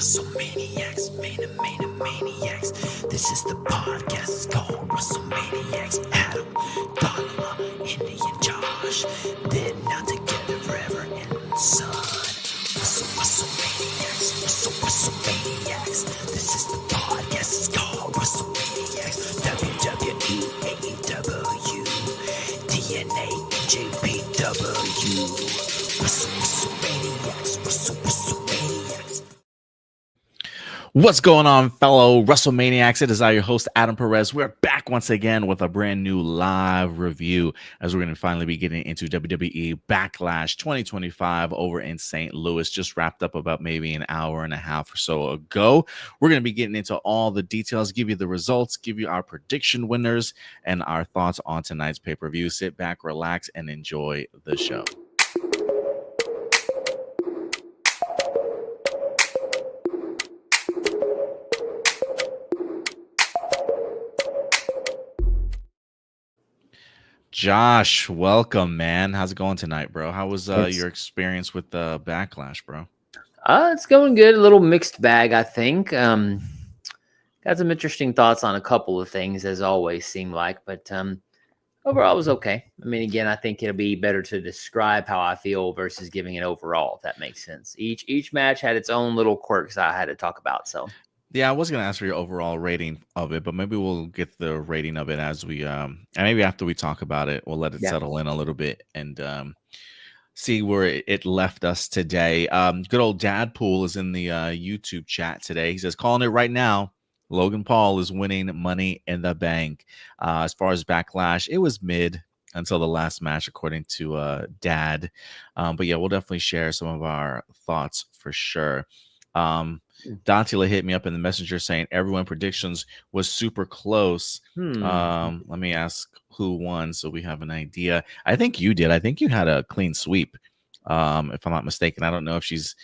WrestleManiacs, Maniacs. This is the podcast. It's called WrestleManiacs. Adam, Donna, Indian Josh. They're not together forever and son. WrestleManiacs. This is the podcast. It's called WrestleManiacs. WWE, AEW, TNA, JPW. WrestleManiacs. What's going on, fellow WrestleManiacs? It is I, your host, Adam Perez. We're back once again with a brand new live review as we're going to finally be getting into WWE Backlash 2025 over in St. Louis. Just wrapped up about maybe an hour and a half or so ago. We're going to be getting into all the details, give you the results, give you our prediction winners, and our thoughts on tonight's pay-per-view. Sit back, relax, and enjoy the show. Josh, welcome, man. How's it going tonight, bro? How was your experience with the Backlash, bro? It's going good. A little mixed bag, I think. Got some interesting thoughts on a couple of things, as always, seem like. But overall, it was okay. I mean, again, I think it'll be better to describe how I feel versus giving it overall, if that makes sense. Each match had its own little quirks I had to talk about, so... Yeah, I was gonna ask for your overall rating of it, but maybe we'll get the rating of it as we and maybe after we talk about it, we'll let it settle in a little bit and see where it left us today. Good old Dadpool is in the YouTube chat today. He says, calling it right now, Logan Paul is winning Money in the Bank. As far as Backlash, it was mid until the last match, according to Dad. But yeah, we'll definitely share some of our thoughts for sure. Dantila hit me up in the messenger saying everyone predictions was super close. Let me ask who won so we have an idea. I think you did. I think you had a clean sweep, if I'm not mistaken. I don't know if she's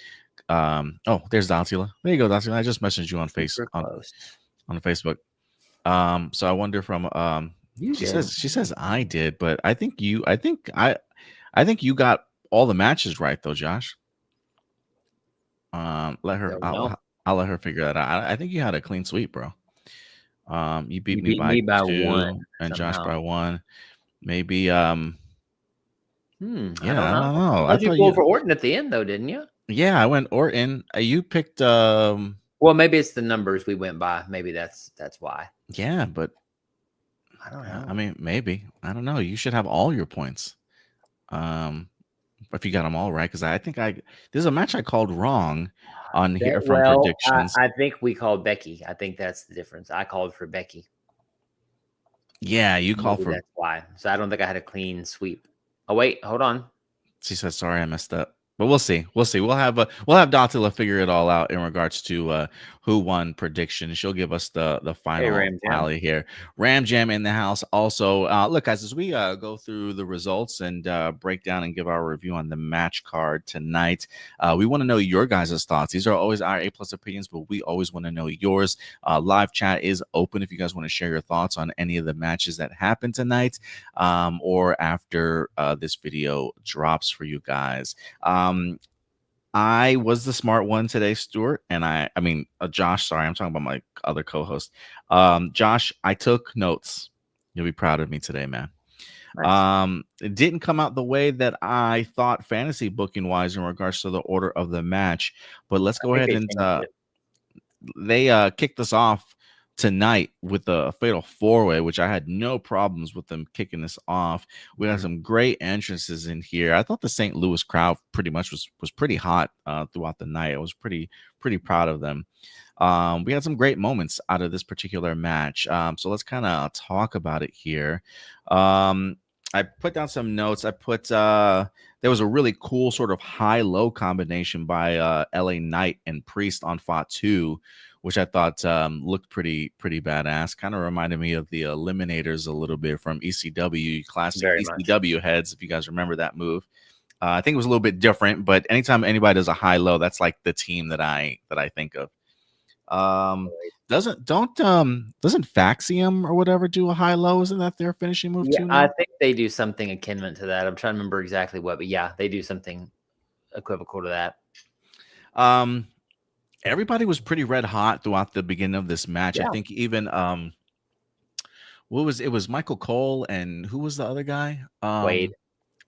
oh, there's Dantila. There you go, Dantila. I just messaged you on Facebook. So I wonder from she says I did, but I think you got all the matches right though, Josh. Let her I'll let her figure that out. I think you had a clean sweep, bro. You beat me by 2 one and somehow. Josh by 1. Maybe yeah, I don't know. I thought you pulled for Orton at the end though, didn't you? Yeah, I went Orton. You picked well, maybe it's the numbers we went by. Maybe that's why. Yeah, but I don't know. I mean, maybe. I don't know. You should have all your points. If you got them all right, because I think there's a match I called wrong on here from predictions. I think we called Becky. I think that's the difference. I called for Becky. Yeah, you called for. That's why. So I don't think I had a clean sweep. Oh wait, hold on. She said, "Sorry, I messed up." But we'll see. We'll have Dantila figure it all out in regards to who won prediction. She'll give us the final tally here. Ram Jam in the house. Also, look, guys, as we go through the results and break down and give our review on the match card tonight, we want to know your guys' thoughts. These are always our A+ opinions, but we always want to know yours. Live chat is open if you guys want to share your thoughts on any of the matches that happened tonight or after this video drops for you guys. I was the smart one today, Stuart, and I mean Josh. Sorry, I'm talking about my other co-host. Josh, I took notes. You'll be proud of me today, man. Nice. It didn't come out the way that I thought fantasy booking wise in regards to the order of the match, but let's go ahead and they kicked us off tonight with a fatal 4-way, which I had no problems with them kicking this off. We had some great entrances in here. I thought the St. Louis crowd pretty much was pretty hot throughout the night. I was pretty proud of them. We had some great moments out of this particular match. So let's kind of talk about it here. I put down some notes. I put there was a really cool sort of high-low combination by LA Knight and Priest on Fatu, which I thought looked pretty badass. Kind of reminded me of the Eliminators a little bit from ECW, classic ECW heads, if you guys remember that move. I think it was a little bit different, but anytime anybody does a high-low, that's like the team that I think of. Doesn't Faxium or whatever do a high-low? Isn't that their finishing move too? I think they do something akin to that. I'm trying to remember exactly what, but yeah, they do something equivocal to that. everybody was pretty red hot throughout the beginning of this match. I Yeah. think even it was Michael Cole and who was the other guy? Wade.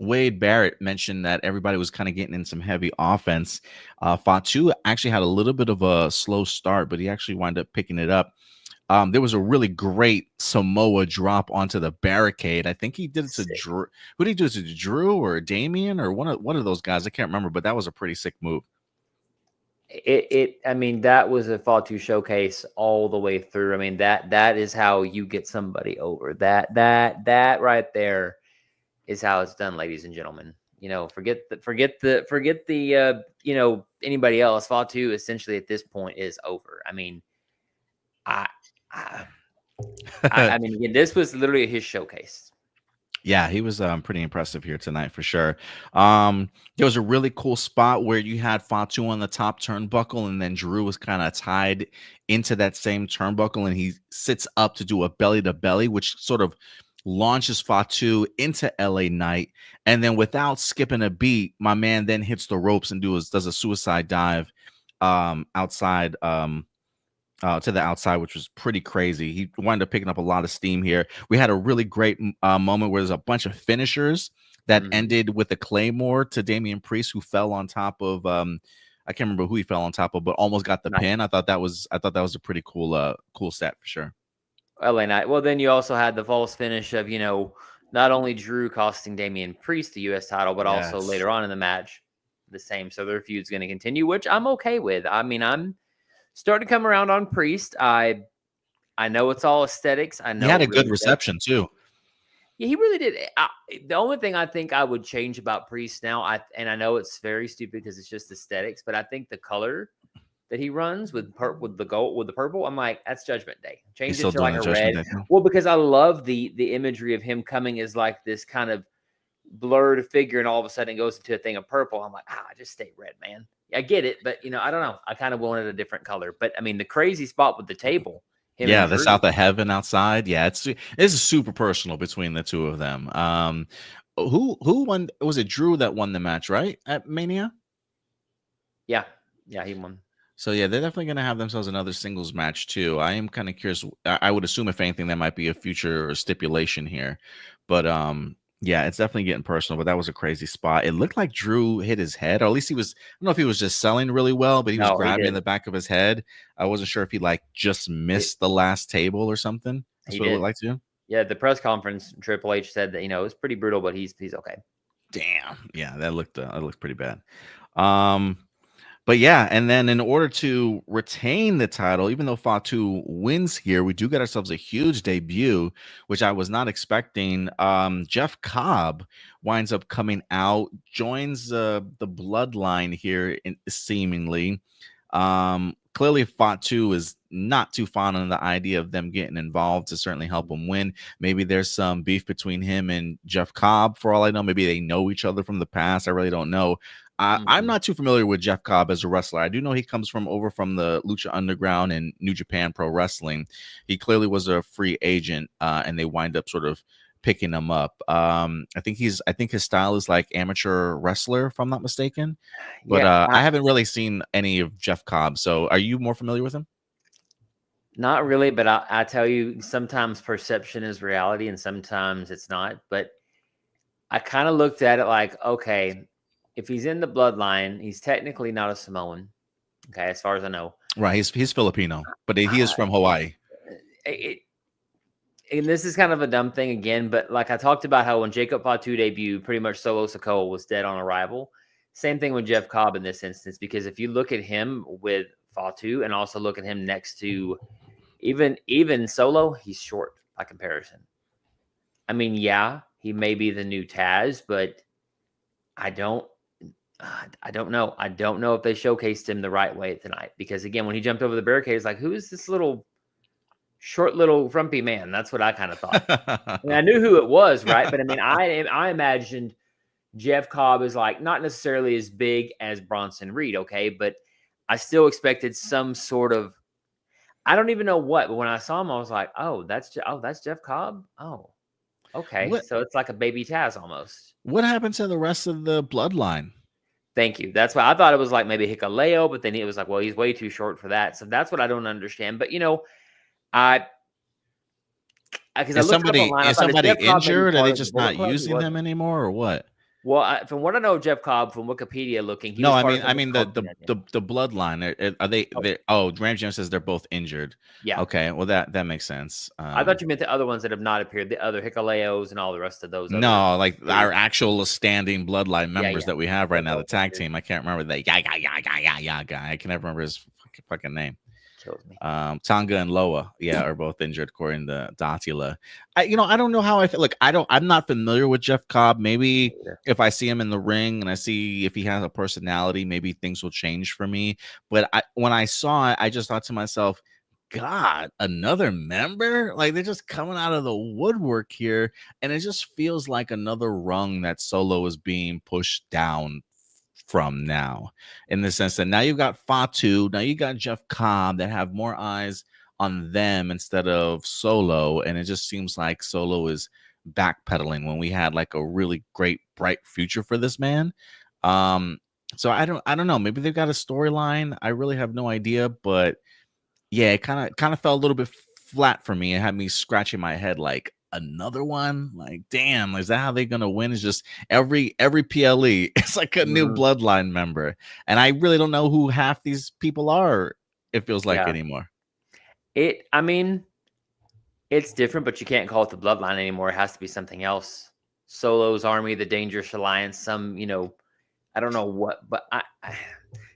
Wade Barrett mentioned that everybody was kind of getting in some heavy offense. Fatu actually had a little bit of a slow start, but he actually wound up picking it up. There was a really great Samoa drop onto the barricade. I think he did it to Sick. Drew. Who did he do it to? Drew or Damien or one of those guys? I can't remember, but that was a pretty sick move. I mean, that was a Fatu showcase all the way through. I mean, that is how you get somebody over. That right there is how it's done, ladies and gentlemen. You know, forget the you know, anybody else. Fatu essentially at this point is over. I mean, I mean, again, this was literally his showcase. Yeah, he was pretty impressive here tonight for sure. There was a really cool spot where you had Fatu on the top turnbuckle, and then Drew was kind of tied into that same turnbuckle, and he sits up to do a belly to belly, which sort of launches Fatu into LA Knight. And then without skipping a beat, my man then hits the ropes and does a suicide dive outside to the outside, which was pretty crazy. He wound up picking up a lot of steam here. We had a really great moment where there's a bunch of finishers that ended with a Claymore to Damian Priest, who fell on top of I can't remember who he fell on top of, but almost got the pin. I thought that was a pretty cool cool stat for sure. LA Knight. Well, then you also had the false finish of, you know, not only Drew costing Damian Priest the U.S. title, but also later on in the match the same. So their feud's going to continue, which I'm okay with. I mean, I'm starting to come around on Priest. I know it's all aesthetics. I know he had a good reception too. Yeah, he really did. The only thing I think I would change about Priest now, and I know it's very stupid because it's just aesthetics, but I think the color that he runs with the gold with the purple, I'm like, that's Judgment Day. Change it to like a red. Well, because I love the imagery of him coming as like this kind of blurred figure, and all of a sudden it goes into a thing of purple. I'm like, just stay red, man. I get it, but you know, I don't know. I kind of wanted a different color. But I mean, the crazy spot with the table. Yeah, the South of Heaven outside. Yeah, it's super personal between the two of them. Who won? Was it Drew that won the match, right? At Mania? Yeah, he won. So yeah, they're definitely going to have themselves another singles match too. I am kind of curious. I would assume if anything, that might be a future stipulation here, but yeah, it's definitely getting personal. But that was a crazy spot. It looked like Drew hit his head, or at least he was. I don't know if he was just selling really well, but he was grabbing in the back of his head. I wasn't sure if he like just missed the last table or something. That's what it looked like to you. Yeah, the press conference, Triple H said that, you know, it was pretty brutal, but he's okay. Damn. Yeah, that looked pretty bad. But yeah, and then in order to retain the title, even though Fatu wins here, we do get ourselves a huge debut, which I was not expecting. Jeff Cobb winds up coming out, joins the bloodline here, seemingly. Clearly, Fatu is not too fond of the idea of them getting involved to certainly help him win. Maybe there's some beef between him and Jeff Cobb, for all I know. Maybe they know each other from the past. I really don't know. I'm not too familiar with Jeff Cobb as a wrestler. I do know he comes over from the Lucha Underground and New Japan Pro Wrestling. He clearly was a free agent, and they wind up sort of picking him up. I think his style is like amateur wrestler, if I'm not mistaken. But I haven't really seen any of Jeff Cobb. So are you more familiar with him? Not really, but I tell you, sometimes perception is reality and sometimes it's not. But I kind of looked at it like, okay, if he's in the bloodline, he's technically not a Samoan. Okay, as far as I know. Right, he's Filipino, but he is from Hawaii. And this is kind of a dumb thing again, but like I talked about how when Jacob Fatu debuted, pretty much Solo Sikoa was dead on arrival. Same thing with Jeff Cobb in this instance, because if you look at him with Fatu and also look at him next to even Solo, he's short by comparison. I mean, yeah, he may be the new Taz, but I don't know. I don't know if they showcased him the right way tonight, because again, when he jumped over the barricade, it's like, who is this short little frumpy man? That's what I kind of thought. I mean, I knew who it was, right? But I mean, I imagined Jeff Cobb is like not necessarily as big as Bronson Reed, okay, but I still expected some sort of, I don't even know what, but when I saw him, I was like, oh, that's Jeff Cobb. Oh, okay. So it's like a baby Taz almost. What happened to the rest of the bloodline? Thank you. That's why I thought it was like maybe Hikaleo, but then it was like, well, he's way too short for that. So that's what I don't understand. But because I looked it up online, I Is thought somebody Jeff Cobb may be injured? Are part they of the just Bullet not Club. He using them wasn't. anymore, or what? Well, from what I know of Jeff Cobb from Wikipedia looking, he No, was I part mean, of something called the bloodline. Are they? Oh. Oh, Ramsey Jones says they're both injured. Yeah. Okay, well that makes sense. I thought you meant the other ones that have not appeared, the other Hikaleos and all the rest of those. No, like our actual standing bloodline members yeah. that we have right now, the both tag injured. team. I can't remember the guy. I can never remember his fucking name. Kills me. Tonga and Loa, are both injured according to Datila. I don't know how I feel. Look, I'm not familiar with Jeff Cobb. Maybe if I see him in the ring and I see if he has a personality, maybe things will change for me. But when I saw it, I just thought to myself, God, another member? Like they're just coming out of the woodwork here, and it just feels like another rung that Solo is being pushed down from now, in the sense that now you've got Fatu, now you got Jeff Cobb that have more eyes on them instead of Solo, and it just seems like Solo is backpedaling when we had like a really great bright future for this man. So I don't know, maybe they've got a storyline. I really have no idea, but yeah, it kind of felt a little bit flat for me. It had me scratching my head like, another one? Like, damn, is that how they're gonna win? Is just every PLE it's like a new bloodline member, and I really don't know who half these people are, it feels like, anymore. I mean, it's different, but you can't call it the bloodline anymore. It has to be something else. Solo's army, the Dangerous Alliance, some, I don't know what, but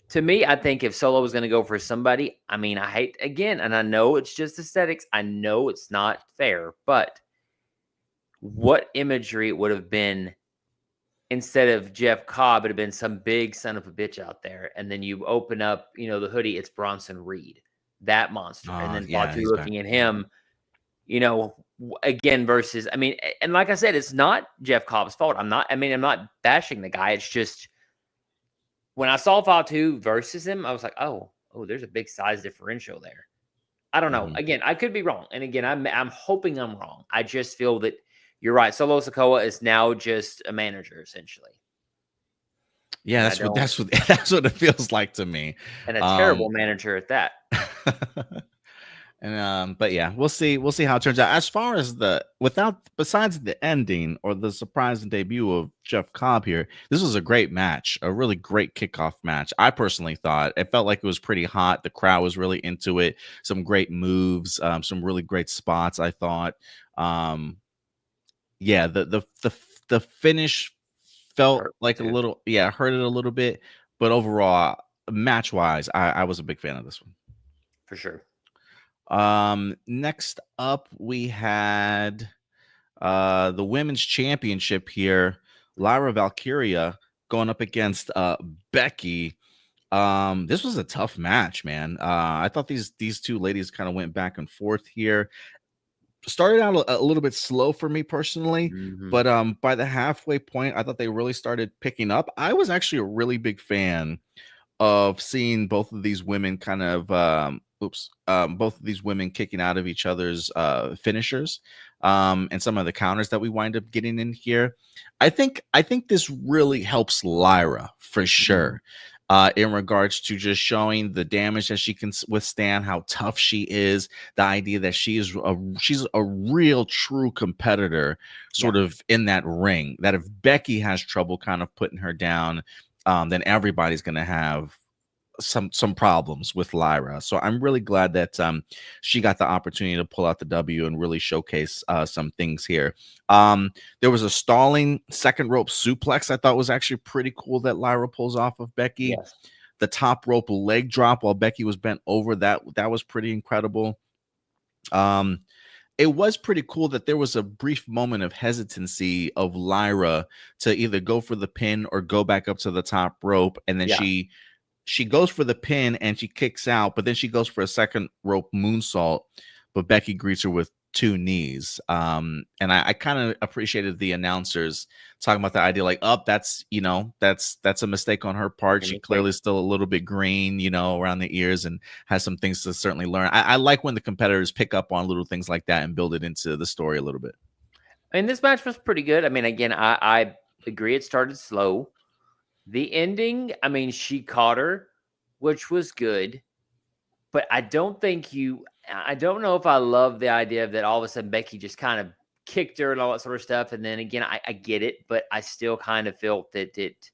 to me, I think if Solo was going to go for somebody, I mean, I hate, again, and I know it's just aesthetics. I know it's not fair, but what imagery it would have been instead of Jeff Cobb, it'd have been some big son of a bitch out there. And then you open up, the hoodie, it's Bronson Reed, that monster. And then Fatu looking at him, again, versus, I mean, and like I said, it's not Jeff Cobb's fault. I'm not bashing the guy. It's just, when I saw Fatu versus him, I was like, oh, there's a big size differential there. I don't know. Again, I could be wrong. And again, I'm hoping I'm wrong. I just feel that you're right. Solo Sikoa is now just a manager, essentially. Yeah, that's what it feels like to me. And a terrible manager at that. And but yeah, we'll see how it turns out. As far as besides the ending or the surprise debut of Jeff Cobb here, this was a great match, a really great kickoff match. I personally thought it felt like it was pretty hot. The crowd was really into it. Some great moves, some really great spots, I thought. Yeah, the finish felt like a little, hurt it a little bit, but overall, match wise, I was a big fan of this one for sure. Next up, we had the women's championship here. Lyra Valkyria going up against Becky. This was a tough match, man. I thought these two ladies kind of went back and forth here. Started out a little bit slow for me personally, but by the halfway point, I thought they really started picking up. I was actually a really big fan of seeing both of these women kind of both of these women kicking out of each other's finishers, and some of the counters that we wind up getting in here. I think this really helps Lyra for sure. In regards to just showing the damage that she can withstand, how tough she is, the idea that she's a real true competitor sort of in that ring, that if Becky has trouble kind of putting her down, then everybody's going to have some problems with Lyra. So I'm really glad that she got the opportunity to pull out the W and really showcase some things here. There was a stalling second rope suplex I thought was actually pretty cool that Lyra pulls off of Becky. Yes. The top rope leg drop while Becky was bent over, that was pretty incredible. It was pretty cool that there was a brief moment of hesitancy of Lyra to either go for the pin or go back up to the top rope, and then she goes for the pin and she kicks out, but then she goes for a second rope moonsault, but Becky greets her with two knees. And I kind of appreciated the announcers talking about the idea like, that's a mistake on her part. She clearly is still a little bit green, around the ears, and has some things to certainly learn. I like when the competitors pick up on little things like that and build it into the story a little bit. I mean, this match was pretty good. I mean, again, I agree it started slow. The ending, I mean, she caught her, which was good, but I don't know if I love the idea of that all of a sudden Becky just kind of kicked her and all that sort of stuff. And then again, I get it, but I still kind of felt that it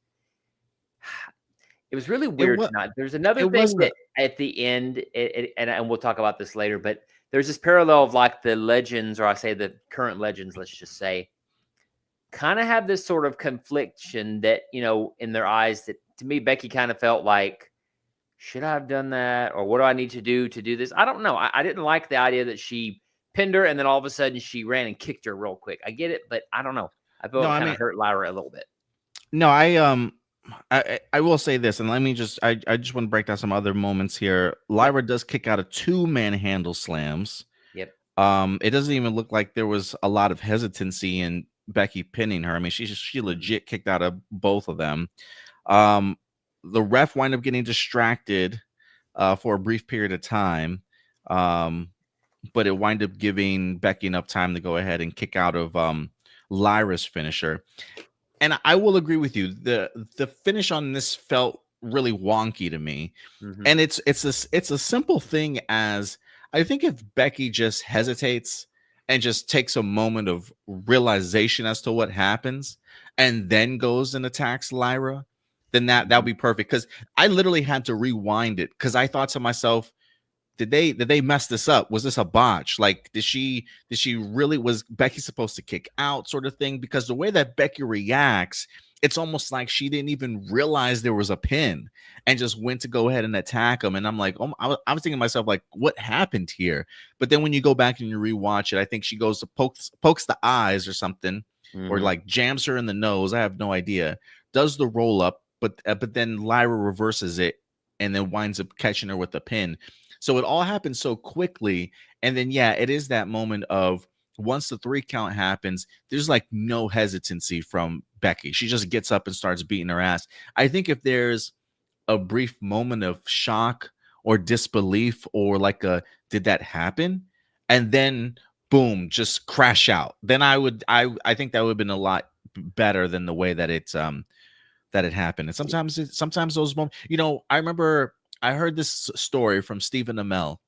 was really weird tonight. There's another thing that at the end, and we'll talk about this later, but there's this parallel of like the legends, or I say the current legends, let's just say, kind of have this sort of confliction that, in their eyes, that to me, Becky kind of felt like, should I have done that? Or what do I need to do this? I don't know. I didn't like the idea that she pinned her and then all of a sudden she ran and kicked her real quick. I get it, but I don't know. I feel it kind of hurt Lyra a little bit. No, I will say this, and let me just I just want to break down some other moments here. Lyra does kick out of 2 manhandle slams. Yep. It doesn't even look like there was a lot of hesitancy in Becky pinning her. I mean, she legit kicked out of both of them. The ref wind up getting distracted for a brief period of time, but it wind up giving Becky enough time to go ahead and kick out of Lyra's finisher. And I will agree with you. The finish on this felt really wonky to me. Mm-hmm. And it's a simple thing as I think if Becky just hesitates and just takes a moment of realization as to what happens and then goes and attacks Lyra, then that would be perfect. Because I literally had to rewind it because I thought to myself, did they mess this up? Was this a botch? Like, did she really, was Becky supposed to kick out, sort of thing? Because the way that Becky reacts, it's almost like she didn't even realize there was a pin and just went to go ahead and attack him. And I'm like, oh, I was thinking to myself, like, what happened here? But then when you go back and you rewatch it, I think she goes to pokes the eyes or something, or like jams her in the nose. I have no idea. Does the roll up, but then Lyra reverses it and then winds up catching her with the pin. So it all happens so quickly. And then, yeah, it is that moment of once the 3 count happens, there's like no hesitancy from Becky. She just gets up and starts beating her ass. I think if there's a brief moment of shock or disbelief or like did that happen? And then boom, just crash out. Then I think that would have been a lot better than the way that it happened. And sometimes those moments, I remember I heard this story from Stephen Amell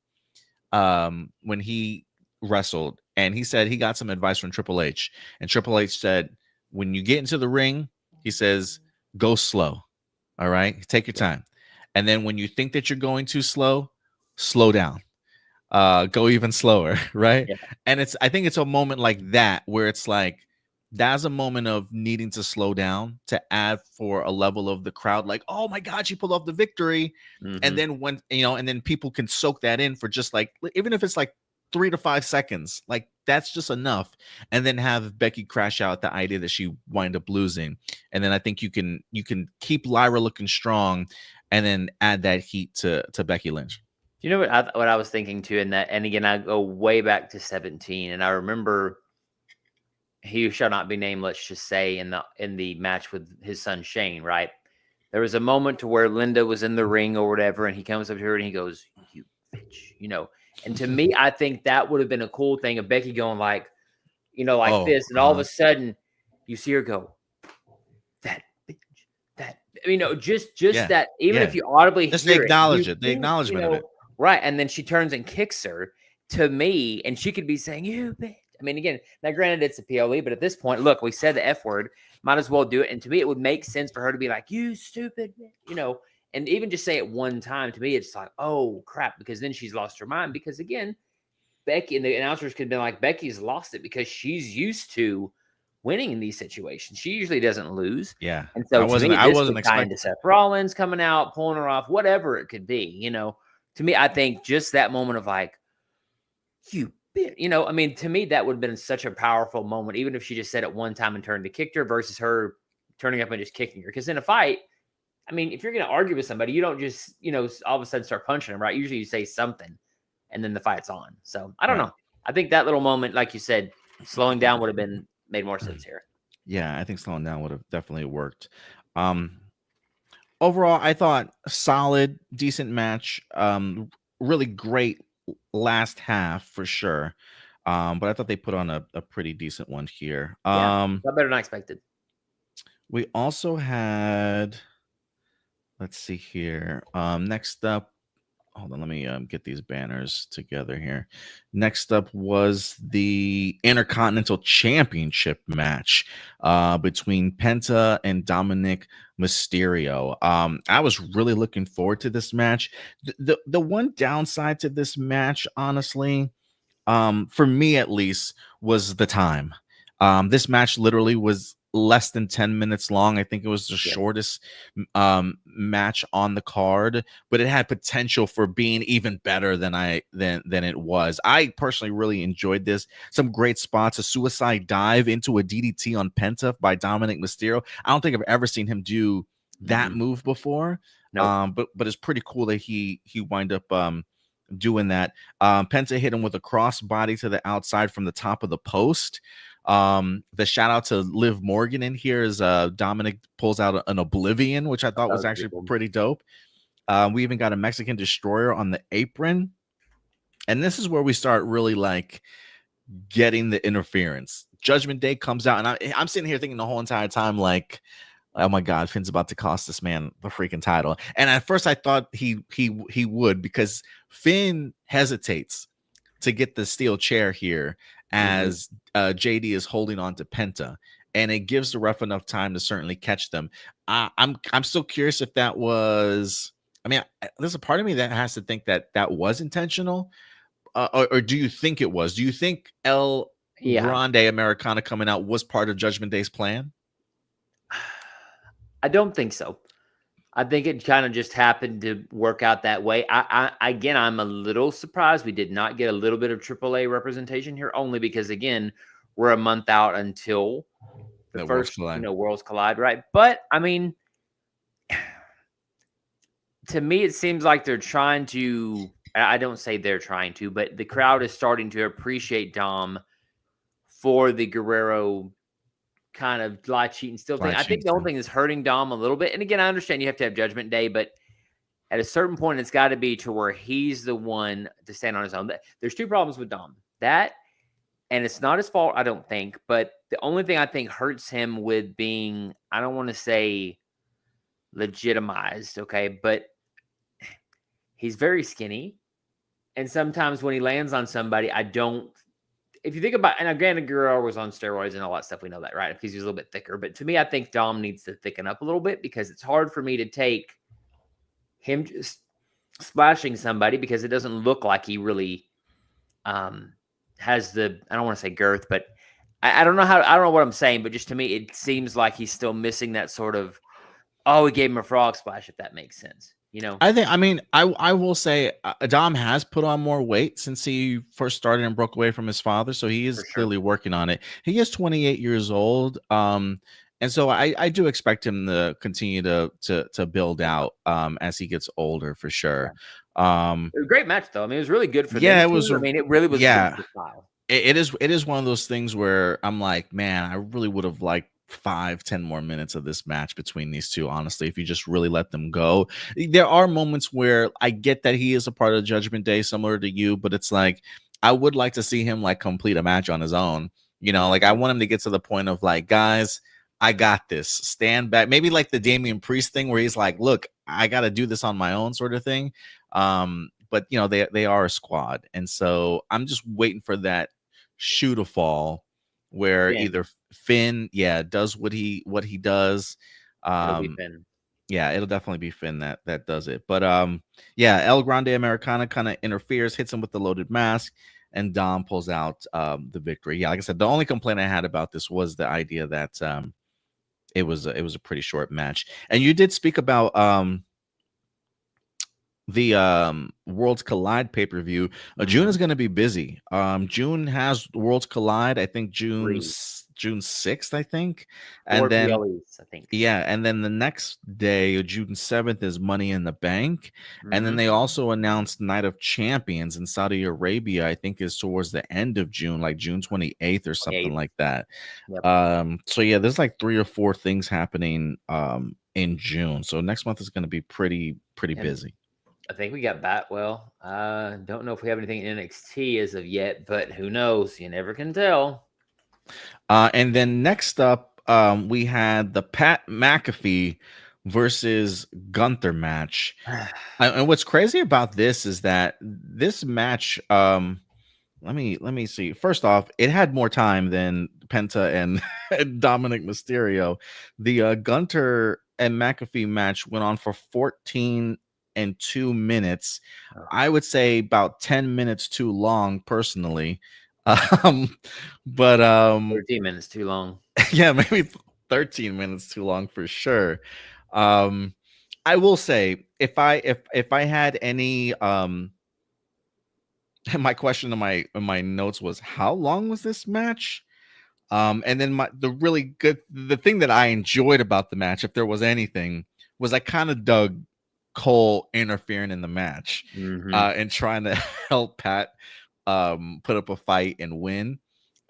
when he wrestled, and he said he got some advice from Triple H. And Triple H said, when you get into the ring, he says, go slow. All right. Take your time. And then when you think that you're going too slow, slow down. Go even slower. Right. Yeah. And I think it's a moment like that where it's like, that's a moment of needing to slow down to add for a level of the crowd, like, oh my God, she pulled off the victory. Mm-hmm. And then and then people can soak that in for just like, even if it's like 3 to 5 seconds, like that's just enough. And then have Becky crash out the idea that she wind up losing. And then I think you can keep Lyra looking strong and then add that heat to Becky Lynch. You know what I was thinking too, and again, I go way back to 17, and I remember he who shall not be named, let's just say, in the match with his son Shane, right? There was a moment to where Linda was in the ring or whatever, and he comes up to her and he goes, "You bitch," And to me, I think that would have been a cool thing of Becky going like, this, and all of a sudden you see her go, "That bitch, that," just that. Even if you audibly just hear the acknowledgement of it, right? And then she turns and kicks her. To me, and she could be saying, "You bitch." I mean, again, now granted it's a PLE, but at this point, look, we said the F word, might as well do it. And to me, it would make sense for her to be like, "You stupid," and even just say it one time. To me, it's like, oh crap, because then she's lost her mind. Because again, Becky and the announcers could have been like, Becky's lost it because she's used to winning in these situations. She usually doesn't lose. Yeah. And so I wasn't expecting Seth Rollins coming out, pulling her off, whatever it could be, to me, I think just that moment of like, you I mean, to me, that would have been such a powerful moment, even if she just said it one time and turned to kick her versus her turning up and just kicking her. Because in a fight, I mean, if you're going to argue with somebody, you don't just, all of a sudden start punching them, right? Usually you say something and then the fight's on. So I don't know. I think that little moment, like you said, slowing down would have made more sense here. Yeah, I think slowing down would have definitely worked. Overall, I thought solid, decent match. Really great last half for sure. But I thought they put on a pretty decent one here. Better than I expected. We also had let's see here. Next up, hold on, let me get these banners together here. Next up was the Intercontinental Championship match between Penta and Dominic Mysterio. I was really looking forward to this match. The one downside to this match, honestly, for me at least, was the time. This match literally was less than 10 minutes long. I think it was the shortest match on the card, but it had potential for being even better than it was. I personally really enjoyed this. Some great spots, a suicide dive into a DDT on Penta by Dominic Mysterio. I don't think I've ever seen him do that move before. Nope. But it's pretty cool that he wind up doing that. Penta hit him with a crossbody to the outside from the top of the post. The shout out to Liv Morgan in here is Dominic pulls out an Oblivion, which I thought was actually pretty dope. We even got a Mexican Destroyer on the apron, and this is where we start really like getting the interference. Judgment Day comes out, and I'm sitting here thinking the whole entire time like, oh my God, Finn's about to cost this man the freaking title. And at first I thought he would, because Finn hesitates to get the steel chair here as JD is holding on to Penta, and it gives the ref enough time to certainly catch them. I'm still curious if that was, I mean, there's a part of me that has to think that was intentional, or do you think it was? Do you think El Grande Americana coming out was part of Judgment Day's plan? I don't think so. I think it kind of just happened to work out that way. Again, I'm a little surprised we did not get a little bit of AAA representation here, only because, again, we're a month out until the first, Worlds Collide, right? But, I mean, to me, it seems like they're trying to, I don't say they're trying to, but the crowd is starting to appreciate Dom for the Guerrero kind of lie, cheat, and steal thing. I think the whole thing is hurting Dom a little bit. And again, I understand you have to have Judgment Day, but at a certain point, it's got to be to where he's the one to stand on his own. There's two problems with Dom. That, and it's not his fault, I don't think, but the only thing I think hurts him with being, I don't want to say legitimized, okay, but he's very skinny. And sometimes when he lands on somebody, if you think about, and granted, Guerrero was on steroids and all that stuff, we know that, right? Because he's a little bit thicker. But to me, I think Dom needs to thicken up a little bit, because it's hard for me to take him just splashing somebody, because it doesn't look like he really has the, I don't want to say girth, but I don't know what I'm saying, but just to me, it seems like he's still missing that sort of, we gave him a frog splash, if that makes sense. I will say Dom has put on more weight since he first started and broke away from his father. So he is clearly working on it. He is 28 years old. And so I do expect him to continue to build out as he gets older, for sure. It was a great match, though. I mean, it was really good for them. It was. I mean, it really was. Yeah, it is one of those things where I'm like, man, I really would have liked 5-10 more minutes of this match between these two, honestly, if you just really let them go. There are moments where I get that he is a part of Judgment Day, similar to you, but it's like I would like to see him like complete a match on his own. Like I want him to get to the point of like, guys, I got this, stand back. Maybe like the Damian Priest thing where he's like, look, I got to do this on my own, sort of thing. But they are a squad, and so I'm just waiting for that shoe to fall where either Finn does what he does. It'll be Finn. Yeah, it'll definitely be Finn that does it. But El Grande Americana kind of interferes, hits him with the loaded mask, and Dom pulls out the victory. Yeah, like I said, the only complaint I had about this was the idea that it was a pretty short match. And you did speak about the Worlds Collide pay-per-view. June is going to be busy. June has Worlds Collide, I think June 6th, I think. And then PLEs, I think. Yeah, and then the next day, June 7th, is Money in the Bank. And then they also announced Night of Champions in Saudi Arabia, I think is towards the end of June, like June 28th or something like that. So yeah, there's like 3 or 4 things happening in June. So next month is going to be pretty busy. I think we got Batwell. Don't know if we have anything in NXT as of yet, but who knows? You never can tell. And then next up, we had the Pat McAfee versus Gunther match. And what's crazy about this is that this match, let me see. First off, it had more time than Penta and, and Dominic Mysterio. The Gunter and McAfee match went on for 14 and 2 minutes. I would say about 10 minutes too long, personally. But 13 minutes too long. yeah, maybe 13 minutes too long for sure. I will say if I had any my question in my notes was, how long was this match? And then the thing that I enjoyed about the match, if there was anything, was I kind of dug Cole interfering in the match and trying to help Pat put up a fight and win.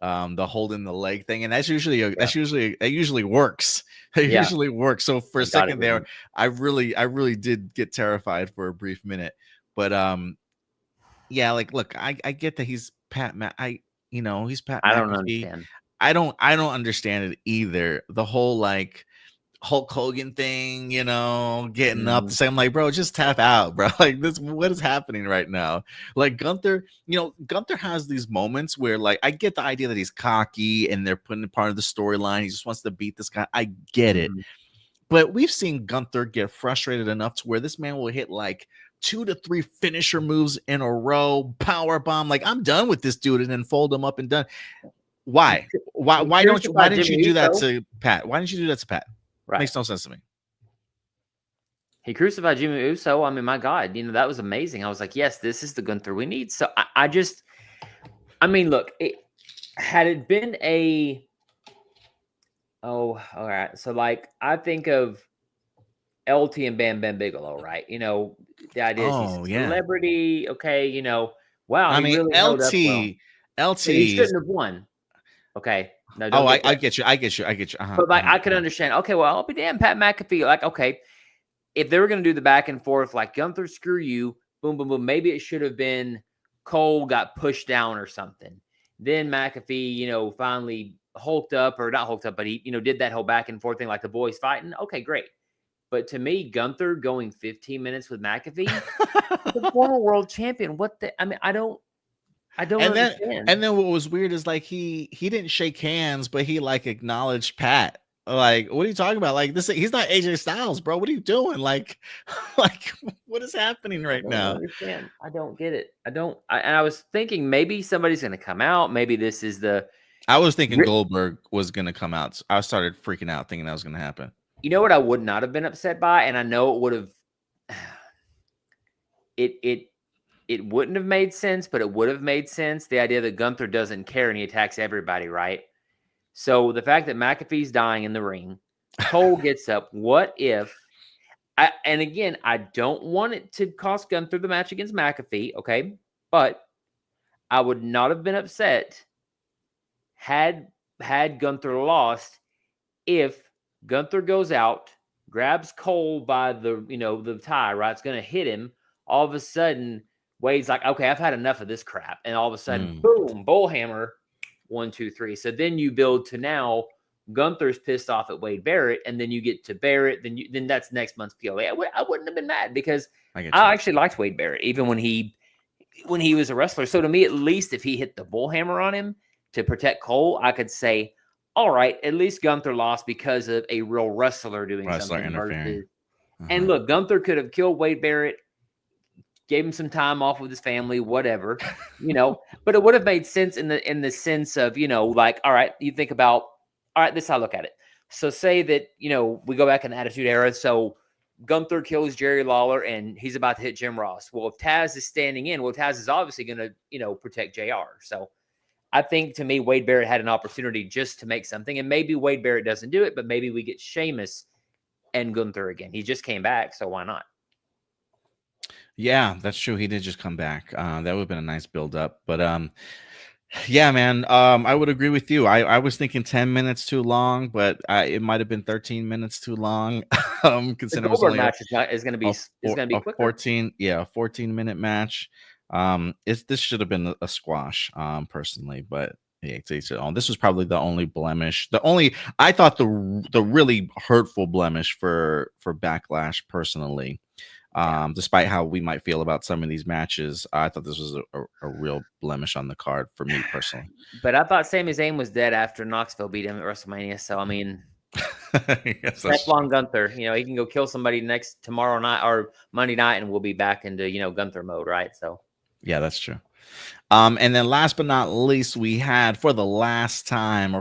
The holding the leg thing, and that usually works. It usually works. So for a second there, I really did get terrified for a brief minute. But yeah, like, look, I get that he's Pat. He's Pat. I don't McAfee. understand. I don't understand it either. The whole like Hulk Hogan thing, getting up to say, I'm like, bro, just tap out, bro. Like, what is happening right now? Like Gunther, Gunther has these moments where, like, I get the idea that he's cocky and they're putting part of the storyline. He just wants to beat this guy. I get it. But we've seen Gunther get frustrated enough to where this man will hit like 2 to 3 finisher moves in a row, power bomb. Like, I'm done with this dude, and then fold him up and done. Why didn't you do that to Pat? Why didn't you do that to Pat? Right. Makes no sense to me. He crucified Jimmy Uso. I mean, my God, that was amazing. I was like, yes, this is the Gunther we need. So I mean, look, had it been all right. So, like, I think of LT and Bam Bam Bigelow, right? The idea is he's a celebrity. Okay, wow. I mean, really LT, but he shouldn't have won. Okay. No, I get you. But like, I could understand. Okay, well, I'll be damned, Pat McAfee. Like, okay, if they were going to do the back and forth, like Gunther, screw you, boom, boom, boom. Maybe it should have been Cole got pushed down or something. Then McAfee, finally hulked up, or not hulked up, but he, did that whole back and forth thing, like the boys fighting. Okay, great. But to me, Gunther going 15 minutes with McAfee, the former world champion. I don't understand. And then what was weird is, like, he didn't shake hands, but he like acknowledged Pat. Like, what are you talking about? Like, he's not AJ Styles, bro. What are you doing? Like what is happening right now? Understand. I don't get it. And I was thinking maybe somebody's going to come out. Maybe this is I was thinking Goldberg was going to come out. So I started freaking out thinking that was going to happen. You know what I would not have been upset by? And I know it would have, it wouldn't have made sense, but it would have made sense. The idea that Gunther doesn't care and he attacks everybody, right? So the fact that McAfee's dying in the ring, Cole gets up. What if, and again, I don't want it to cost Gunther the match against McAfee, okay? But I would not have been upset had Gunther lost if Gunther goes out, grabs Cole by the tie, right? It's going to hit him. All of a sudden, Wade's like, okay, I've had enough of this crap. And all of a sudden, boom, bullhammer, 1, 2, 3. So then you build to now Gunther's pissed off at Wade Barrett, and then you get to Barrett. Then that's next month's PLA. I wouldn't have been mad because I actually liked Wade Barrett, even when he was a wrestler. So to me, at least if he hit the bullhammer on him to protect Cole, I could say, all right, at least Gunther lost because of a real wrestler doing something. Versus, and look, Gunther could have killed Wade Barrett, gave him some time off with his family, whatever, but it would have made sense in the sense of, like, all right, you think about, all right, this is how I look at it. So say that, we go back in the Attitude Era. So Gunther kills Jerry Lawler and he's about to hit Jim Ross. Well, if Taz is standing in, Taz is obviously going to, protect JR. So I think, to me, Wade Barrett had an opportunity just to make something, and maybe Wade Barrett doesn't do it, but maybe we get Sheamus and Gunther again. He just came back, so why not? Yeah, that's true. He did just come back. That would have been a nice build up. But yeah, man, I would agree with you. I was thinking 10 minutes too long, but it might have been 13 minutes too long. Considering the Goldberg match is going to be quicker. 14-minute match. This should have been a squash, personally, but Yeah, to each their own. This was probably the only blemish. I thought the really hurtful blemish for Backlash personally. Despite how we might feel about some of these matches, I thought this was a real blemish on the card for me personally. But I thought Sami Zayn was dead after Knoxville beat him at WrestleMania. So I mean, yes, Teflon Gunther, you know, he can go kill somebody tomorrow night or Monday night, and we'll be back into, you know, Gunther mode, right? So yeah, that's true. And then last but not least, we had for one last time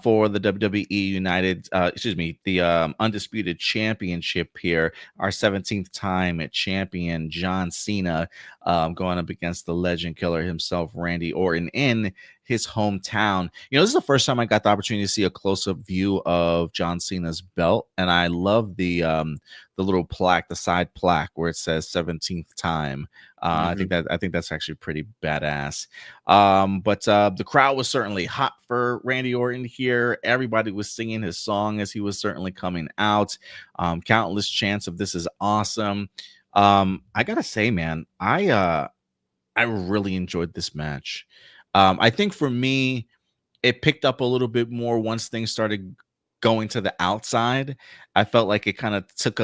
for the WWE United, the Undisputed Championship here, our 17th time at champion John Cena going up against the legend killer himself, Randy Orton, in his hometown. You know, this is the first time I got the opportunity to see a close-up view of John Cena's belt, and I love the little plaque, the side plaque where it says 17th time. I think that's actually pretty badass. But the crowd was certainly hot for Randy Orton here. Everybody was singing his song as he was certainly coming out. Countless chants of "This is awesome." I gotta say, man, I really enjoyed this match. I think for me, it picked up a little bit more once things started going to the outside. I felt like it kind of took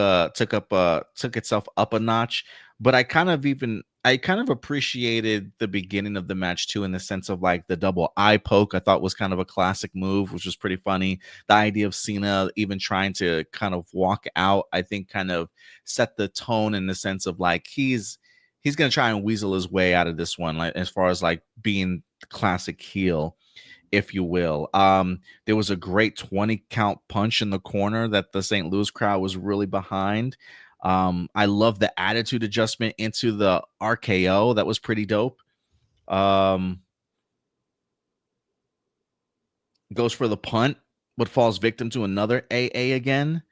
itself up a notch. But I kind of appreciated the beginning of the match too, in the sense of like the double eye poke. I thought was kind of a classic move, which was pretty funny. The idea of Cena even trying to kind of walk out, I think, kind of set the tone in the sense of like he's gonna try and weasel his way out of this one, like as far as like being the classic heel, if you will. There was a great 20 count punch in the corner that the St. Louis crowd was really behind. I love the attitude adjustment into the RKO. That was pretty dope. Goes for the punt, but falls victim to another AA again.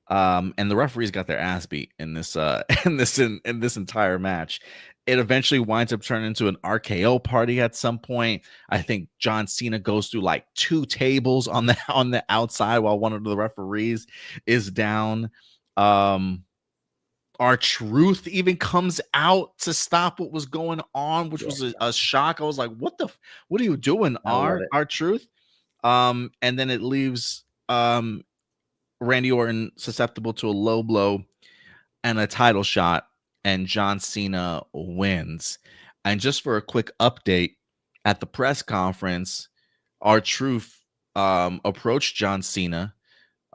And the referees got their ass beat in this in this entire match. It eventually winds up turning into an RKO party at some point. I think John Cena goes through like 2 tables on the outside while one of the referees is down. R-Truth even comes out to stop what was going on, which was a shock. I was like, what are you doing, R-Truth? And then it leaves Randy Orton susceptible to a low blow and a title shot, and John Cena wins. And just for a quick update, at the press conference, R-Truth approached John Cena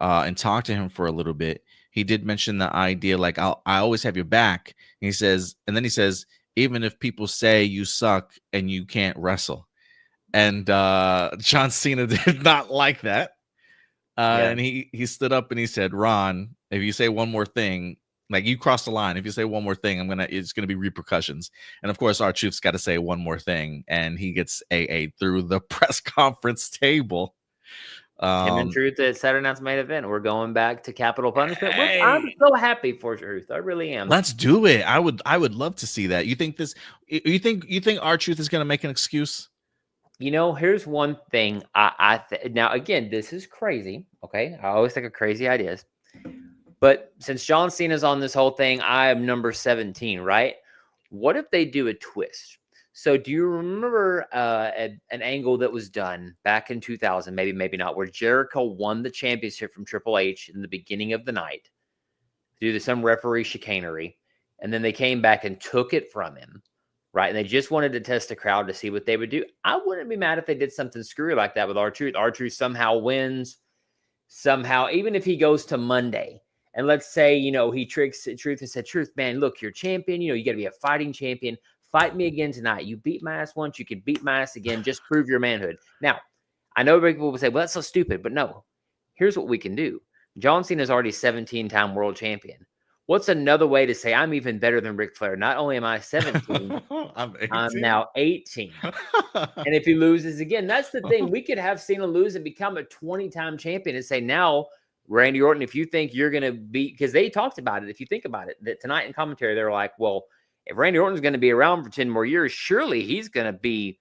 and talked to him for a little bit. He did mention the idea, like, I always have your back. And he says, even if people say you suck and you can't wrestle. And John Cena did not like that. And he stood up and he said, Ron, if you say one more thing, like you crossed the line, if you say one more thing, it's gonna be repercussions. And of course, R-Truth's got to say one more thing, and he gets AA through the press conference table. Him and Truth at Saturday Night's Main Event. We're going back to capital punishment. Hey. I'm so happy for Truth. I really am. Let's do it. I would love to see that. You think R-Truth is gonna make an excuse? You know, here's one thing. Now, again, this is crazy. Okay, I always think of crazy ideas. But since John Cena's on this whole thing, I am number 17, right? What if they do a twist? So do you remember an angle that was done back in 2000, maybe not, where Jericho won the championship from Triple H in the beginning of the night due to some referee chicanery, and then they came back and took it from him, right? And they just wanted to test the crowd to see what they would do. I wouldn't be mad if they did something screwy like that with R-Truth. R-Truth somehow wins, somehow, even if he goes to Monday. And let's say, you know, he tricks Truth and said, Truth, man, look, you're champion. You know, you got to be a fighting champion. Fight me again tonight. You beat my ass once. You can beat my ass again. Just prove your manhood. Now, I know people will say, well, that's so stupid. But no, here's what we can do. John Cena is already 17-time world champion. What's another way to say I'm even better than Ric Flair? Not only am I 17, I'm now 18. And if he loses again, that's the thing. We could have Cena lose and become a 20-time champion and say, now, Randy Orton, if you think you're going to be, because they talked about it, if you think about it, that tonight in commentary, they were like, well, if Randy Orton's going to be around for 10 more years, surely he's going to be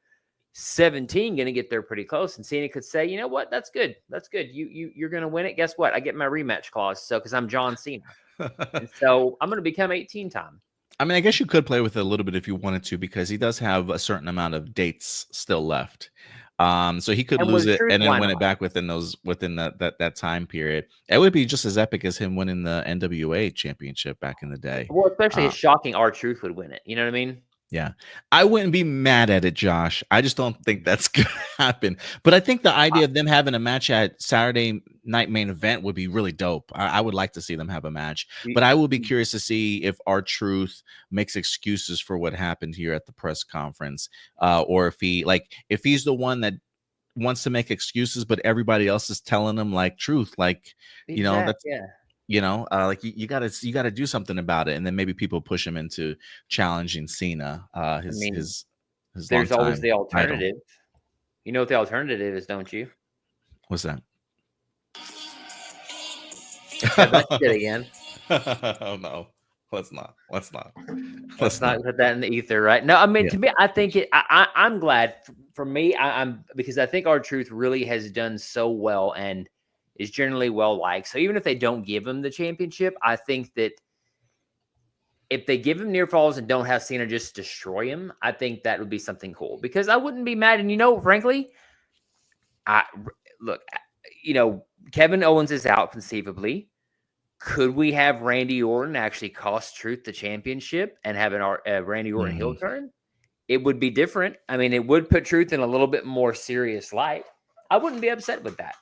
17, going to get there pretty close. And Cena could say, you know what? That's good. That's good. You're going to win it. Guess what? I get my rematch clause. So, because I'm John Cena. And so I'm going to become 18-time. I mean, I guess you could play with it a little bit if you wanted to, because he does have a certain amount of dates still left. So he could And lose with it truth, and then why win it not? back within that time period. It would be just as epic as him winning the NWA championship back in the day. Well, especially Uh, it's shocking R-Truth would win it. You know what I mean? Yeah. I wouldn't be mad at it, Josh. I just don't think that's going to happen. But I think the idea of them having a match at Saturday Night Main Event would be really dope. I would like to see them have a match. You- But I will be curious to see if R-Truth makes excuses for what happened here at the press conference, or if he's the one that wants to make excuses, but everybody else is telling him like truth, like that's yeah. like you gotta do something about it, and then maybe people push him into challenging Cena, his mean, his There's always longtime the idol. alternative. You know what the alternative is, don't you? What's that? That's good again. Oh no, let's not. Let's not put that in the ether, right? No, I mean, Yeah. to me, I think I'm glad for me. I'm because I think R-Truth really has done so well and is generally well liked. So even if they don't give him the championship, I think that if they give him near falls and don't have Cena just destroy him, I think that would be something cool. Because I wouldn't be mad. And frankly, look, Kevin Owens is out conceivably. Could we have Randy Orton actually cost Truth the championship and have a Randy Orton heel turn? It would be different. I mean, it would put Truth in a little bit more serious light. I wouldn't be upset with that.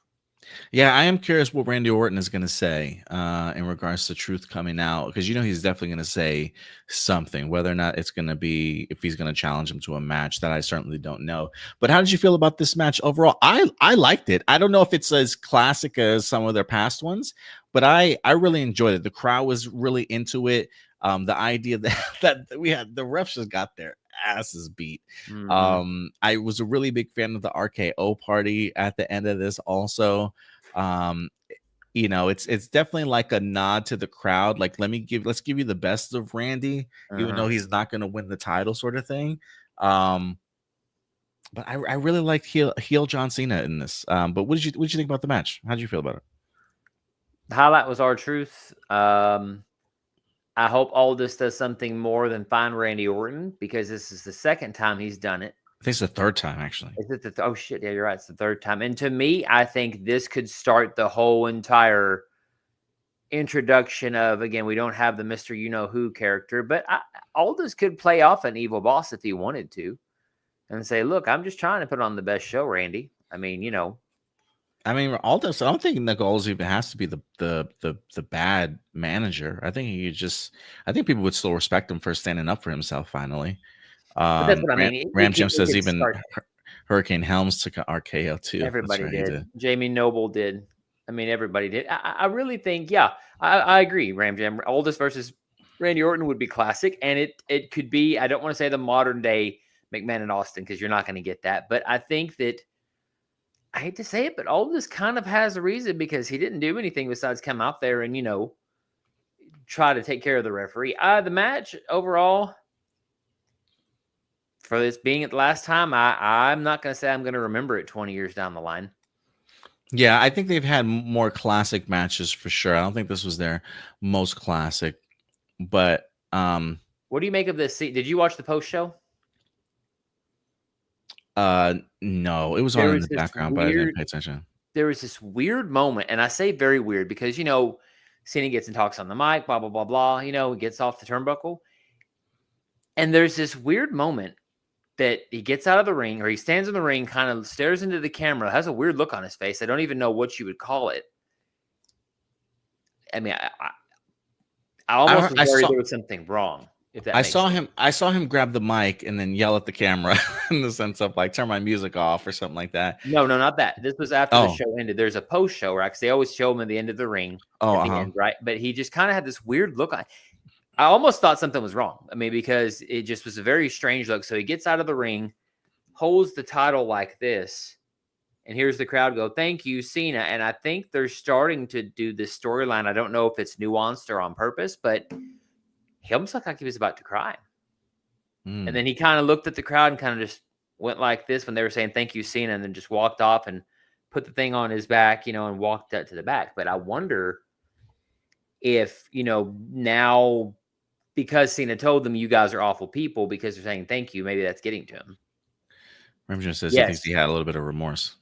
Yeah, I am curious what Randy Orton is going to say in regards to Truth coming out, because he's definitely going to say something. Whether or not it's going to be, if he's going to challenge him to a match, that I certainly don't know. But how did you feel about this match overall? I liked it. I don't know if it's as classic as some of their past ones, but I really enjoyed it. The crowd was really into it. The idea that we had the refs just got their asses beat. Mm-hmm. I was a really big fan of the RKO party at the end of this also. It's definitely like a nod to the crowd, like let's give you the best of Randy, even though he's not going to win the title, sort of thing. But I really liked heel John Cena in this. But what did you think about the match? How did you feel about it? The highlight was R-Truth. I hope Aldous does something more than find Randy Orton, because this is the second time he's done it. I think it's the third time, actually. Is it oh shit? Yeah, you're right. It's the third time. And to me, I think this could start the whole entire introduction of, again, we don't have the Mr. You-Know-Who character, but Aldous could play off an evil boss if he wanted to and say, look, I'm just trying to put on the best show, Randy. I mean, Aldous, I don't think Nichols even has to be the bad manager. I think I think people would still respect him for standing up for himself finally. but that's what I mean. Ram Jim says even Hurricane Helms took an RKO too. Everybody did. Jamie Noble did. I mean, everybody did. I really think, yeah, I agree. Ram Jam, Aldous versus Randy Orton would be classic, and it could be. I don't want to say the modern day McMahon and Austin, because you're not going to get that, but I think that. I hate to say it, but Aldous kind of has a reason, because he didn't do anything besides come out there and, try to take care of the referee. The match overall, for this being it the last time, I'm not going to say I'm going to remember it 20 years down the line. Yeah, I think they've had more classic matches for sure. I don't think this was their most classic, but what do you make of this? Did you watch the post show? No, it was on in the background, but I didn't pay attention. There was this weird moment, and I say very weird because, Cena gets and talks on the mic, blah, blah, blah, blah, he gets off the turnbuckle. And there's this weird moment that he gets out of the ring, or he stands in the ring, kind of stares into the camera, has a weird look on his face. I don't even know what you would call it. I mean, I almost was worried there was something wrong. I saw him grab the mic and then yell at the camera in the sense of like, turn my music off or something like that. No, not that. This was after the show ended. There's a post show, right? Because they always show him at the end of the ring. At the end, right? But he just kind of had this weird look on. I almost thought something was wrong. I mean, because it just was a very strange look. So he gets out of the ring, holds the title like this, and here's the crowd go, "Thank you, Cena." And I think they're starting to do this storyline. I don't know if it's nuanced or on purpose, but he almost looked like he was about to cry. And then he kind of looked at the crowd and kind of just went like this when they were saying, "Thank you, Cena," and then just walked off and put the thing on his back, and walked out to the back. But I wonder if, now because Cena told them, you guys are awful people, because they're saying thank you, maybe that's getting to him. Remember says he thinks he had a little bit of remorse.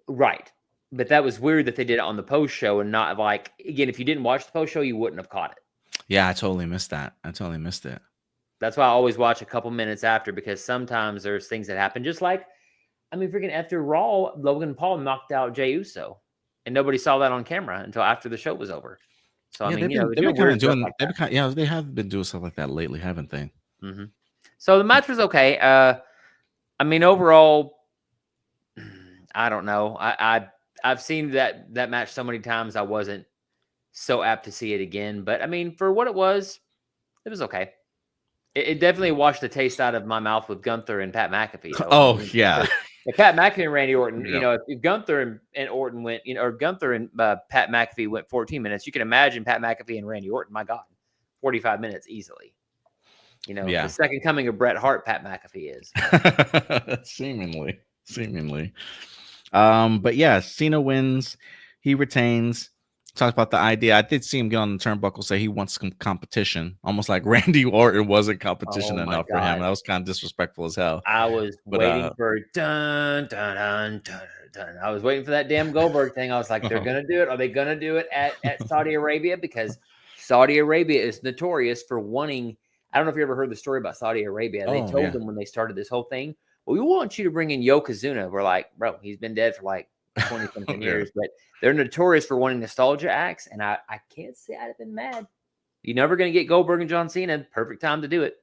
Right. But that was weird that they did it on the post show and not like, again, if you didn't watch the post show, you wouldn't have caught it. Yeah, I totally missed that. I totally missed it. That's why I always watch a couple minutes after, because sometimes there's things that happen. Just like, I mean, freaking after Raw, Logan Paul knocked out Jey Uso, and nobody saw that on camera until after the show was over. So, yeah, I mean, they've been kind of doing, they have been doing stuff like that lately, haven't they? Mm-hmm. So the match was okay. I mean, overall, I don't know. I've seen that match so many times, I wasn't so apt to see it again. But I mean, for what it was okay. It definitely washed the taste out of my mouth with Gunther and Pat McAfee. Though. Oh, yeah. If Pat McAfee and Randy Orton, you know, if Gunther and Orton went, you know, or Gunther and Pat McAfee went 14 minutes, you can imagine Pat McAfee and Randy Orton, my God, 45 minutes easily. You know, the second coming of Bret Hart, Pat McAfee is. Seemingly. But yeah, Cena wins. He retains. Talked about the idea. I did see him get on the turnbuckle, say he wants some competition, almost like Randy Orton wasn't competition enough for him. That was kind of disrespectful as hell. I was waiting for dun, dun, dun, dun, dun. I was waiting for that damn Goldberg thing. I was like, they're going to do it. Are they going to do it at Saudi Arabia? Because Saudi Arabia is notorious for wanting, I don't know if you ever heard the story about Saudi Arabia. They told them when they started this whole thing, well, we want you to bring in Yokozuna. We're like, bro, he's been dead for like 20-something years, but they're notorious for wanting nostalgia acts, and I can't say I'd have been mad. You're never going to get Goldberg and John Cena. Perfect time to do it.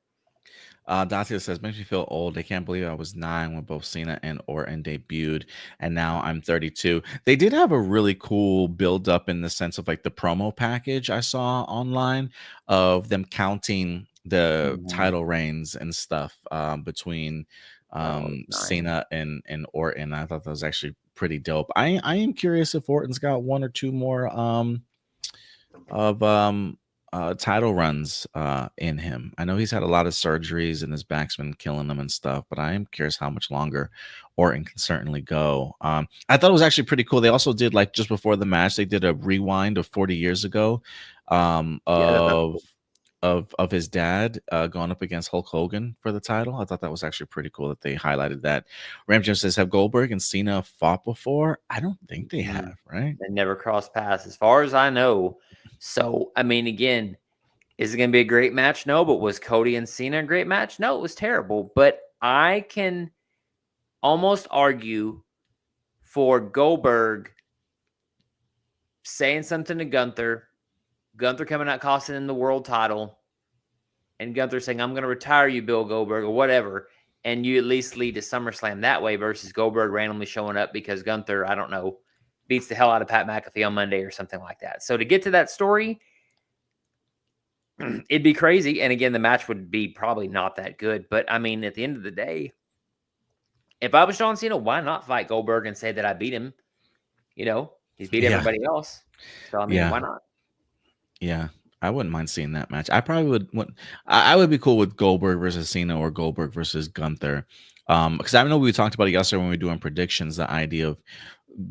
Dante says, makes me feel old. I can't believe I was 9 when both Cena and Orton debuted, and now I'm 32. They did have a really cool build up in the sense of like the promo package I saw online of them counting the title reigns and stuff between Cena and Orton. I thought that was actually pretty dope. I am curious if Orton's got 1 or 2 more title runs in him. I know he's had a lot of surgeries and his back's been killing him and stuff, but I am curious how much longer Orton can certainly go. I thought it was actually pretty cool. They also did, like, just before the match, they did a rewind of 40 years ago of his dad going up against Hulk Hogan for the title. I thought that was actually pretty cool that they highlighted that. Ram Jim says, have Goldberg and Cena fought before? I don't think they have, right? They never crossed paths as far as I know. So, I mean, again, is it going to be a great match? No. But was Cody and Cena a great match? No, it was terrible. But I can almost argue for Goldberg saying something to Gunther coming out costing him the world title, and Gunther saying, I'm going to retire you, Bill Goldberg, or whatever, and you at least lead to SummerSlam that way versus Goldberg randomly showing up because Gunther, I don't know, beats the hell out of Pat McAfee on Monday or something like that. So to get to that story, it'd be crazy. And again, the match would be probably not that good. But I mean, at the end of the day, if I was John Cena, why not fight Goldberg and say that I beat him? You know, he's beat everybody else. So I mean, why not? Yeah, I wouldn't mind seeing that match. I probably would. I would be cool with Goldberg versus Cena or Goldberg versus Gunther. Because I know we talked about it yesterday when we were doing predictions, the idea of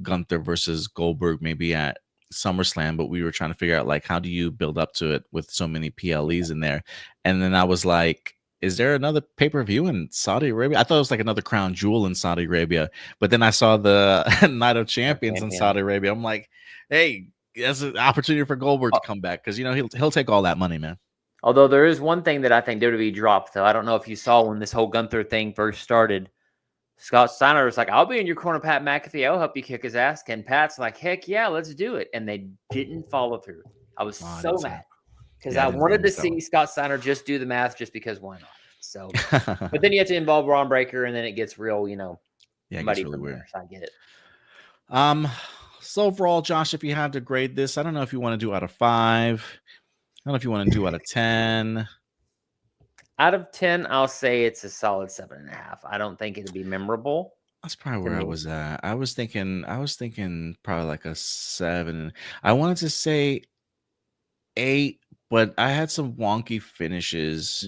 Gunther versus Goldberg maybe at SummerSlam, but we were trying to figure out, like, how do you build up to it with so many PLEs in there? And then I was like, is there another pay-per-view in Saudi Arabia? I thought it was like another crown jewel in Saudi Arabia, but then I saw the Night of Champions in Saudi Arabia. I'm like, hey, that's an opportunity for Goldberg to come back, because you know he'll take all that money, man. Although there is one thing that I think WWE dropped, though. I don't know if you saw when this whole Gunther thing first started. Scott Steiner was like, I'll be in your corner, Pat McAfee. I'll help you kick his ass. And Pat's like, heck yeah, let's do it. And they didn't follow through. I was so mad because I wanted to see Scott Steiner just do the math just because why not? So, but then you have to involve Ron Breaker, and then it gets real, you know. Yeah, it gets really weird. So I get it. So overall, Josh, if you had to grade this, I don't know if you want to do out of 5. I don't know if you want to do out of 10. Out of 10, I'll say it's a solid 7.5. I don't think it'd be memorable. That's probably where I was at. I was thinking probably like a 7. I wanted to say 8, but I had some wonky finishes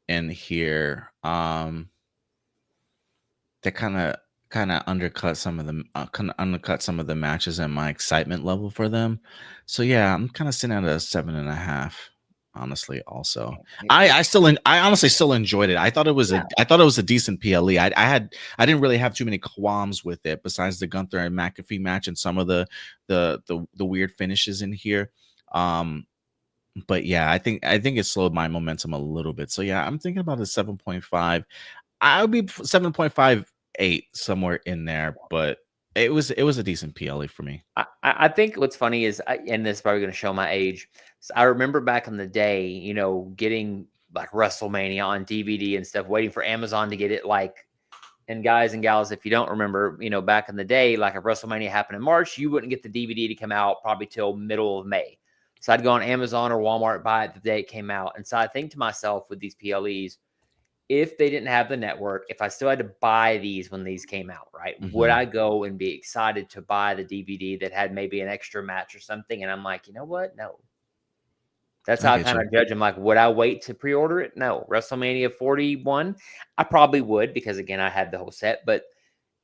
in here. That kind of undercut some of the matches and my excitement level for them. So yeah, I'm kind of sitting at a 7.5. honestly. Also, Yeah. I honestly still enjoyed it. I thought it was a decent PLE. I didn't really have too many qualms with it, besides the Gunther and McAfee match and some of the weird finishes in here. But yeah, I think it slowed my momentum a little bit. So yeah, I'm thinking about a 7.5. I would be 7.58 somewhere in there, but it was a decent PLE for me. I think what's funny is, and this is probably going to show my age. So I remember back in the day, you know, getting like WrestleMania on DVD and stuff, waiting for Amazon to get it. Like, and guys and gals, if you don't remember, you know, back in the day, like if WrestleMania happened in March, you wouldn't get the DVD to come out probably till middle of May. So I'd go on Amazon or Walmart, buy it the day it came out. And so I think to myself with these PLEs, if they didn't have the network, if I still had to buy these when these came out, right, would I go and be excited to buy the DVD that had maybe an extra match or something? And I'm like, you know what? No. That's how I kind of judge. I'm like, would I wait to pre-order it? No. WrestleMania 41, I probably would, because again, I had the whole set. But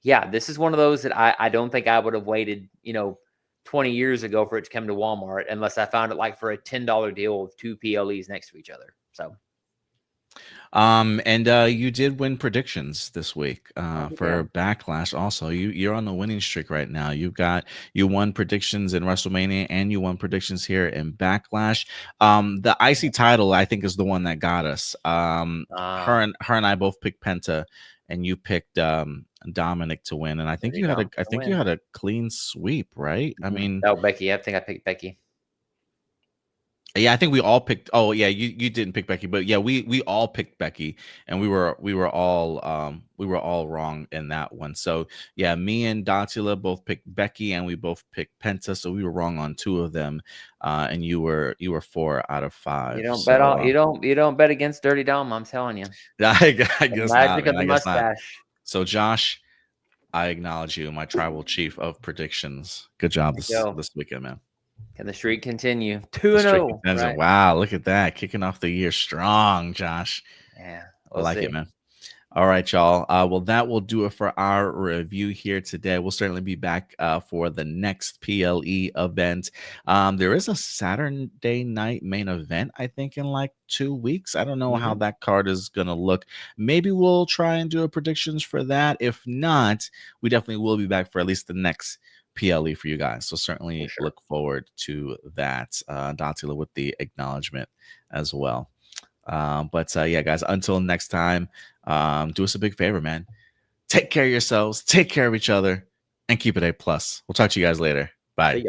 yeah, this is one of those that I don't think I would have waited, you know, 20 years ago for it to come to Walmart, unless I found it like for a $10 deal with two PLEs next to each other. So. And you did win predictions this week for Backlash. Also, you're on the winning streak right now. You won predictions in WrestleMania and you won predictions here in Backlash. The IC title, I think, is the one that got us. Her and I both picked Penta, and you picked Dominic to win. And I think you had a clean sweep, right? I mean, Becky. I think I picked Becky. Yeah, I think we all picked. Oh, yeah, you didn't pick Becky, but yeah, we all picked Becky, and we were all wrong in that one. So yeah, me and Datila both picked Becky, and we both picked Penta. So we were wrong on two of them, and you were 4 out of 5. You don't bet all. You don't bet against Dirty Dom. I'm telling you. I guess magic not. of the mustache. So Josh, I acknowledge you, my tribal chief of predictions. Good job this weekend, man. Can the streak continue? 2-0. Right? Wow, look at that. Kicking off the year strong, Josh. Yeah. I like it, man. All right, y'all. Well, that will do it for our review here today. We'll certainly be back for the next PLE event. There is a Saturday night main event, I think, in like 2 weeks. I don't know how that card is going to look. Maybe we'll try and do a predictions for that. If not, we definitely will be back for at least the next PLE for you guys. So certainly look forward to that. Datila with the acknowledgement as well. But yeah, guys, until next time, do us a big favor, man. Take care of yourselves, take care of each other, and keep it A+. We'll talk to you guys later. Bye.